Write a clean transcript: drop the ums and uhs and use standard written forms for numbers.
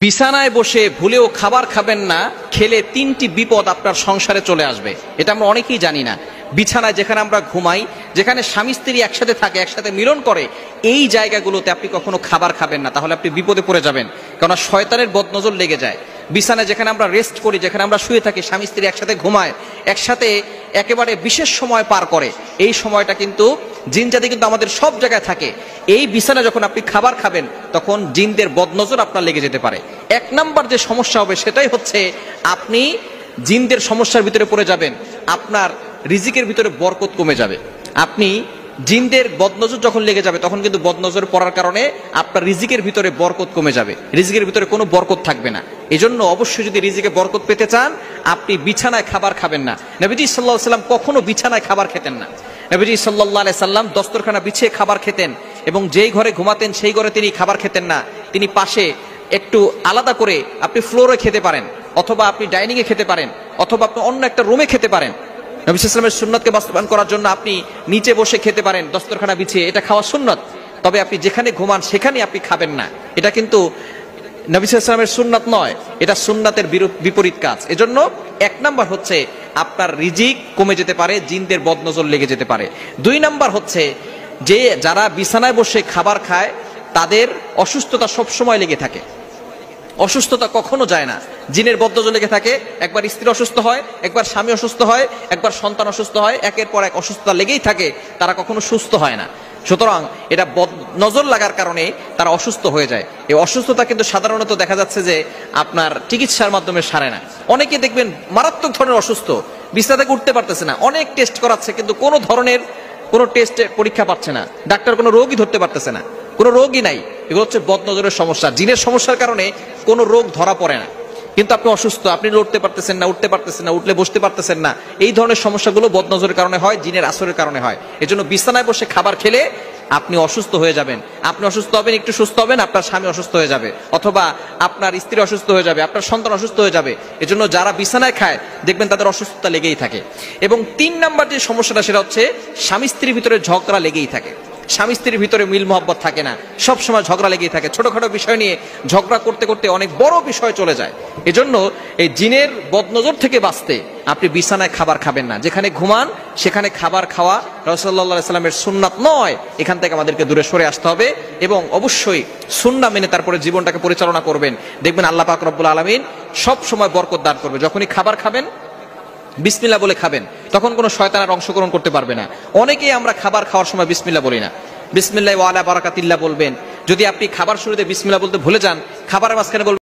বিছানায় বসে ভুলেও খাবার খাবেন না, খেলে তিনটি বিপদ আপনার সংসারে চলে আসবে। এটা আমরা অনেকেই জানি না। বিছানায় যেখানে আমরা ঘুমাই, যেখানে স্বামী স্ত্রী একসাথে থাকে, একসাথে মিলন করে, এই জায়গাগুলোতে আপনি কখনো খাবার খাবেন না, তাহলে আপনি বিপদে পড়ে যাবেন। কেননা শয়তানের বদনজর লেগে যায়। বিছানায় যেখানে আমরা রেস্ট করি, যেখানে আমরা শুয়ে থাকি, স্বামী স্ত্রী একসাথে ঘুমায়, একসাথে একেবারে বিশেষ সময় পার করে, এই সময়টা কিন্তু জিন জাতি কিন্তু আমাদের সব জায়গায় থাকে। এই বিছানায় যখন আপনি খাবার খাবেন, তখন জিনদের বদনজর আপনার লেগে যেতে পারে। এক নাম্বার যে সমস্যা হবে সেটাই হচ্ছে আপনি জিনদের সমস্যার ভিতরে পড়ে যাবেন, আপনার রিজিকের ভিতরে বরকত কমে যাবে। আপনি জিনদের বদনজর যখন লেগে যাবে, তখন কিন্তু বদনজর পড়ার কারণে আপনার রিজিকের ভিতরে বরকত কমে যাবে, রিজিকের ভিতরে কোনো বরকত থাকবে না। এজন্য অবশ্যই যদি রিজিকে বরকত পেতে চান, আপনি বিছানায় খাবার খাবেন না। নবীজি সাল্লাল্লাহু আলাইহি সাল্লাম কখনো বিছানায় খাবার খেতেন না। নবীজি সাল্লাল্লাহু আলাইহি সাল্লাম দস্তরখানা বিছিয়ে খাবার খেতেন, এবং যেই ঘরে ঘুমাতেন সেই ঘরে তিনি খাবার খেতেন না। তিনি পাশে একটু আলাদা করে, আপনি ফ্লোরে খেতে পারেন, অথবা আপনি ডাইনিং এ খেতে পারেন, অথবা আপনি অন্য একটা রুমে খেতে পারেন। নবী সাল্লাল্লাহু আলাইহি ওয়াসাল্লামের সুন্নতকে বাস্তবায়ন করার জন্য আপনি নিচে বসে খেতে পারেন দস্তরখানা বিছিয়ে, এটা খাওয়া সুন্নত। তবে আপনি যেখানে ঘুমান সেখানে আপনি খাবেন না, এটা কিন্তু নবী সাল্লাল্লাহু আলাইহি ওয়াসাল্লামের সুন্নাত নয়, এটা সুন্নাতের বিপরীত কাজ। এজন্য এক নাম্বার হচ্ছে আপনার রিজিক কমে যেতে পারে, জিনদের বদনজর লেগে যেতে পারে। দুই নাম্বার হচ্ছে যে যারা বিছানায় বসে খাবার খায়, তাদের অসুস্থতা সব সময় লেগে থাকে। অসুস্থতা কখনো যায় না, জিনের বদনজর লেগে থাকে। একবার স্ত্রী অসুস্থ হয়, একবার স্বামী অসুস্থ হয়, একবার সন্তান অসুস্থ হয়, একের পর এক অসুস্থতা লেগেই থাকে, তারা কখনো সুস্থ হয় না। সুতরাং এটা নজর লাগার কারণে তারা অসুস্থ হয়ে যায়। এই অসুস্থতা কিন্তু সাধারণত দেখা যাচ্ছে যে আপনার চিকিৎসার মাধ্যমে সারে না। অনেকে দেখবেন মারাত্মক ধরনের অসুস্থ, বিছানা থেকে উঠতে পারতেছে না, অনেক টেস্ট করাচ্ছে, কিন্তু কোনো ধরনের কোনো টেস্টে পরীক্ষা পাচ্ছে না, ডাক্তার কোনো রোগই ধরতে পারতেছে না, কোনো রোগই নাই। এগুলো হচ্ছে বদনজরের সমস্যা, জিনের সমস্যার কারণে কোনো রোগ ধরা পড়ে না, কিন্তু আপনি অসুস্থ, আপনি লড়তে পারতেছেন না, উঠতে পারতেছেন না, উঠলে বসতে পারতেছেন না। এই ধরনের সমস্যাগুলো বদনজরের কারণে হয়, জিনের আসরের কারণে হয়। এজন্য বিছানায় বসে খাবার খেলে আপনি অসুস্থ হয়ে যাবেন। আপনি অসুস্থ হবেন, একটু সুস্থ হবেন, আপনার স্বামী অসুস্থ হয়ে যাবে, অথবা আপনার স্ত্রী অসুস্থ হয়ে যাবে, আপনার সন্তান অসুস্থ হয়ে যাবে। এজন্য যারা বিছানায় খায় দেখবেন তাদের অসুস্থতা লেগেই থাকে। এবং তিন নাম্বার যে সমস্যাটা, সেটা হচ্ছে স্বামী স্ত্রীর ভিতরে ঝগড়া লেগেই থাকে। স্বামী স্ত্রীর ভিতরে মিল মহব্বত থাকে না, সব সময় ঝগড়া লেগেই থাকে। ছোটখাটো বিষয় নিয়ে ঝগড়া করতে করতে অনেক বড় বিষয় চলে যায়। এজন্য এই জিনের বদনজর থেকে বাঁচতে আপনি বিছানায় খাবার খাবেন না। যেখানে ঘুমান সেখানে খাবার খাওয়া রাসূলুল্লাহ সাল্লাল্লাহু আলাইহি ওয়াসাল্লামের সুন্নাত নয়। এখান থেকে আমাদেরকে দূরে সরে আসতে হবে, এবং অবশ্যই সুন্নাহ মেনে তারপরে জীবনটাকে পরিচালনা করবেন। দেখবেন আল্লাহ পাক রব্বুল আলামিন সব সময় বরকত দান করবে। যখনই খাবার খাবেন বিসমিল্লাহ বলে খাবেন, তখন কোনো শয়তান আর অংশগ্রহণ করতে পারবে না। অনেকেই আমরা খাবার খাওয়ার সময় বিসমিল্লাহ বলি না। বিসমিল্লাহি ওয়া আলা বারাকাতিল্লাহ বলবেন। যদি আপনি খাবার শুরুতে বিসমিল্লাহ বলতে ভুলে যান, খাবারের মাঝখানে বলবেন